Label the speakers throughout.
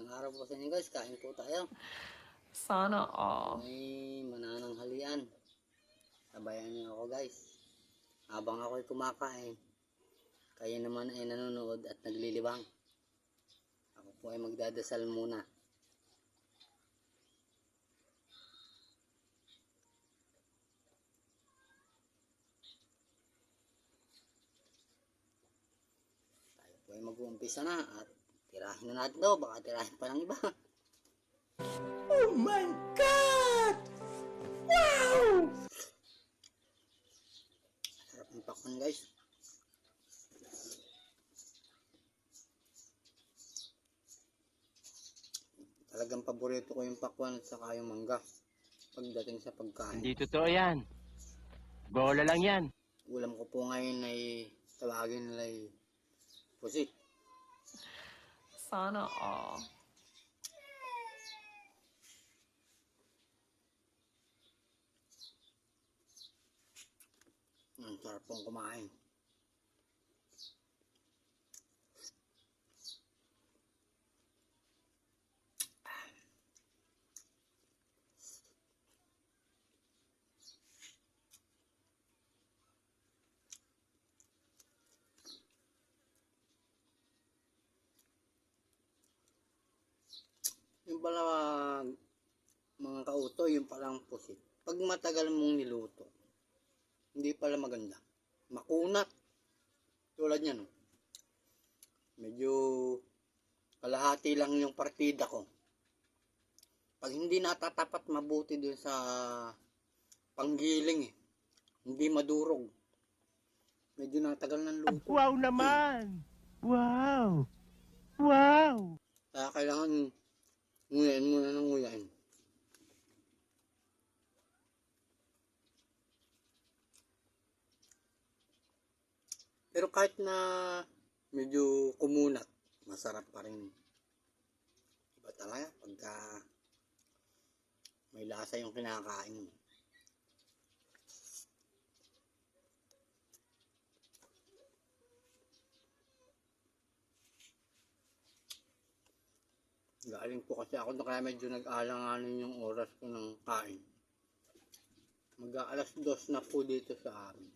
Speaker 1: Magandang araw po sa inyo guys, kain po tayo.
Speaker 2: Sana all.
Speaker 1: May manananghalian. Sabayan niyo ako guys. Habang ako'y kumakain, kayo naman ay nanonood at naglilibang. Ako po ay magdadasal muna. Tayo po ay mag-uumpisa na at tirahin na natin to, baka tirahin pa ng iba.
Speaker 2: Oh my God! Wow!
Speaker 1: Sarap ng pakwan guys. Talagang paborito ko yung pakwan at saka yung mangga pagdating sa pagkain.
Speaker 3: Hindi totoo yan. Bola lang yan.
Speaker 1: Ulam ko po ngayon ay tawagin nila ay pusit.
Speaker 2: Sana all.
Speaker 1: Ang sarap pong kumain. Yung pala mga kauto, yung palang pusit. Pag matagal mong niluto, hindi pala maganda. Makunat. Tulad niyan. No? Medyo kalahati lang yung partida ko. Pag hindi natatapat mabuti dun sa panggiling hindi madurog. Medyo natagal ng luto.
Speaker 3: Wow naman! Wow! Wow!
Speaker 1: Kaya kailangan nguyain muna ng nguyain. Pero kahit na medyo kumunat, masarap pa rin. Iba talaga pagka may lasa yung kinakain mo. Galing po kasi ako na kaya medyo nag-alanganin yung oras ko ng kain. Mag-aalas 2 na po dito sa amin.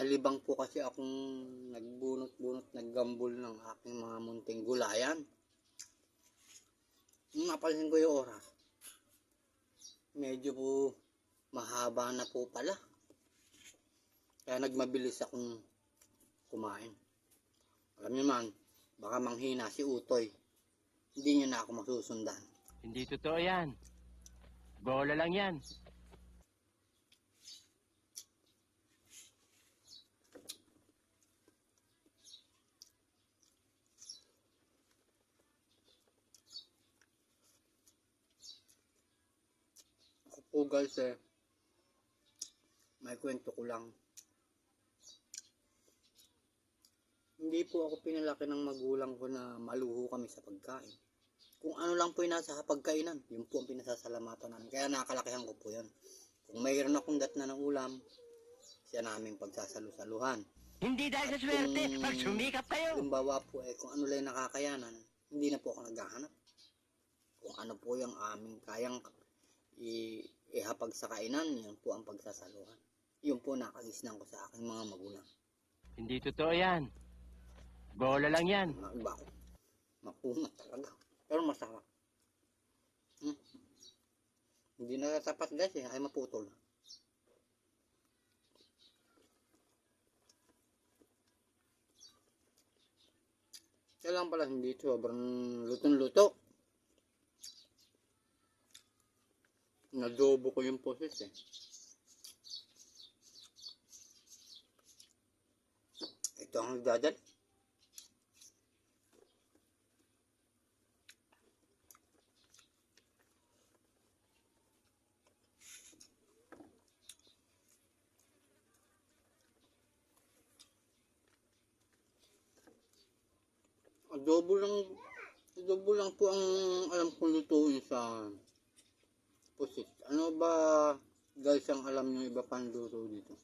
Speaker 1: Nalibang po kasi akong nagbunot-bunot, naggambol ng aking mga munting gulayan. Nung napansin ko yung oras, medyo po mahaba na po pala. Kaya nagmabilis akong kumain. Alam niyo man, baka manghina si Utoy. Hindi niya na ako masusundan.
Speaker 3: Hindi totoo yan. Bola lang yan.
Speaker 1: Ako po guys may kwento ko lang. Hindi po ako pinalaki ng magulang ko na maluho kami sa pagkain. Kung ano lang po yung nasa pagkainan, yun po ang pinasasalamatan namin. Kaya nakalakihan ko po yun. Kung mayroon akong datna ng ulam, siya namin pagsasalusaluhan.
Speaker 3: Hindi dahil sa swerte, pag sumikap kayo.
Speaker 1: Halimbawa po kung ano lang nakakayanan, hindi na po ako naghahanap. Kung ano po yung aming kayang ihapag sa kainan, yun po ang pagsasaluhan. Yun po nakagisnan ko sa aking mga magulang.
Speaker 3: Hindi totoo yan. Bola lang yan.
Speaker 1: Iba ko. Makunat talaga. Pero masarap. Hindi na tapat guys ay maputol. Kaya lang pala hindi sobrang lutong-luto. Nadobo ko yung poses Ito ang nagdadal. Adobo lang po ang alam kong lutuin sa pusit. Ano ba guys ang alam nyo iba pang luto dito?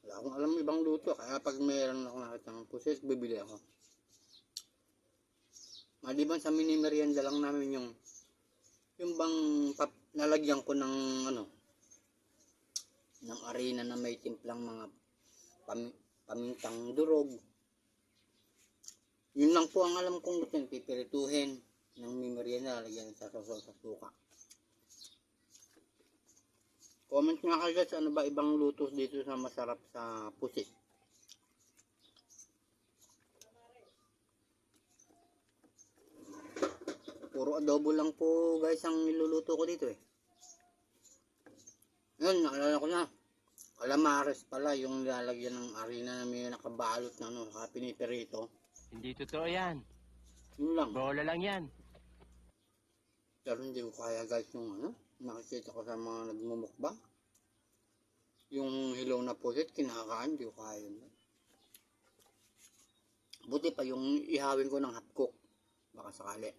Speaker 1: Wala akong alam ibang luto. Kaya pag mayroon ako nakita ng pusit, bibili ako. Maliban sa mini merienda lang namin yung bang nalagyan ko ng ano, ng arena na may timplang mga pamintang durog. Yun lang po ang alam kong gusto, pipirituhin ng mini merienda, lalagyan sa sasaw sa suka. Comment nga kayo guys, ano ba ibang lutos dito sa masarap sa pusit. Puro adobo lang po guys ang niluluto ko dito eh. Yun, naalala ko na. Calamares pala yung nilalagyan ng arena na may nakabalot na ano, saka pinipirito.
Speaker 3: Hindi totoo yan.
Speaker 1: Yun lang.
Speaker 3: Bola lang yan.
Speaker 1: Pero hindi ko kaya guys yung ano, nakikita ko sa mga nagmumukbang. Yung hilaw na pusit, kinakain, hindi ko kaya yun. Buti pa yung ihawin ko ng half cook. Baka sakali.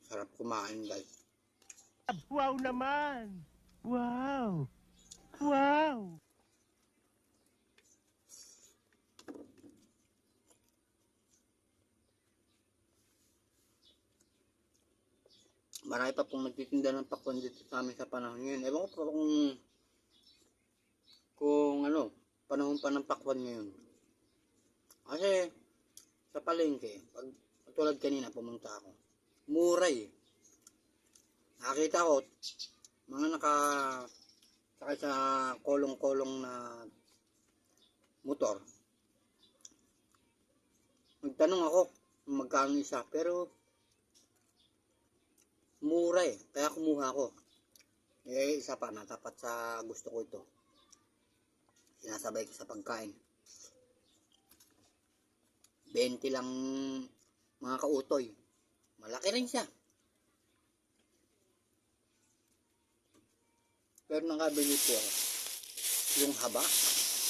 Speaker 1: Sarap kumain guys.
Speaker 3: Wow naman! Wow! Wow!
Speaker 1: Marami pa pong nagtitinda ng pakwan dito sa amin sa panahon ngayon. Ewan ko pa kung ano, panahon pa ng pakwan ngayon. Kasi sa palengke, pag tulad kanina pumunta ako, mura eh. Nakita ko, mga sakay sa kolong-kolong na motor. Nagtanong ako kung magkano isa, pero mura eh. Kaya kumuha ako. Eh, isa pa, natapat sa gusto ko ito. Sinasabay ko sa pagkain. 20 lang mga kautoy. Malaki rin siya. Pero nakabili po ako. Yung haba.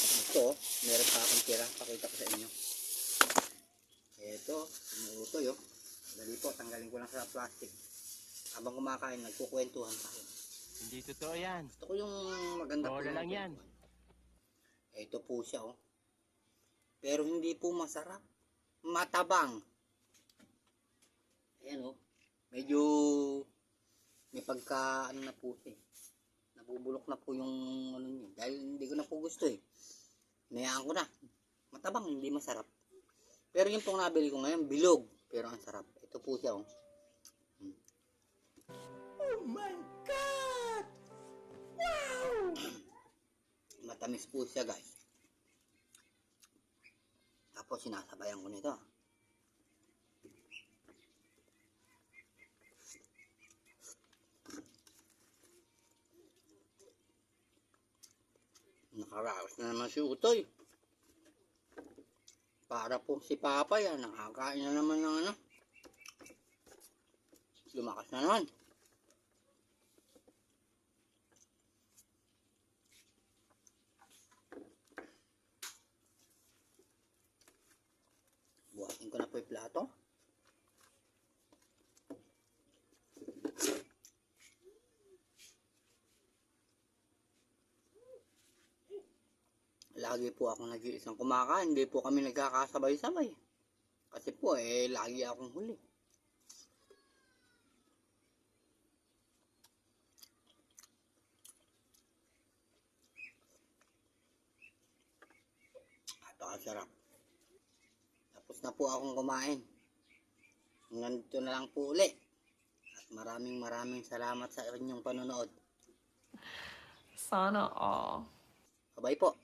Speaker 1: Ito, meron pa akong tira. Pakita ko sa inyo. Ito, yung utoy oh. Dali po, tanggalin ko lang sa plastic. Habang kumakain, nagkukwentuhan tayo.
Speaker 3: Hindi totoo yan.
Speaker 1: Gusto ko yung maganda po.
Speaker 3: Bola lang yan.
Speaker 1: Ito po siya oh. Pero hindi po masarap. Matabang. Ayan oh. Medyo may pagka ano na po siya. Nabubulok na po yung ano niya. Dahil hindi ko na po gusto eh. Nayaan ko na. Matabang, hindi masarap. Pero yung pong nabili ko ngayon, bilog. Pero ang sarap. Ito po siya oh.
Speaker 2: Oh my God! Wow!
Speaker 1: Matamis po siya guys. Tapos sinasabayan ko nito. Nakaraos na naman si Utoy. Para po si Papa yan. Nakakain na naman ng ano. Lumakas na naman. Buhatin ko na po yung plato. Lagi po ako nag-iisang kumakain. Hindi po kami nagkakasabay-sabay. Kasi po lagi akong huli. Ito kasarap. Tapos na po akong kumain. Hanggang dito na lang po uli. At maraming salamat sa inyong panonood.
Speaker 2: Sana all.
Speaker 1: Bye po.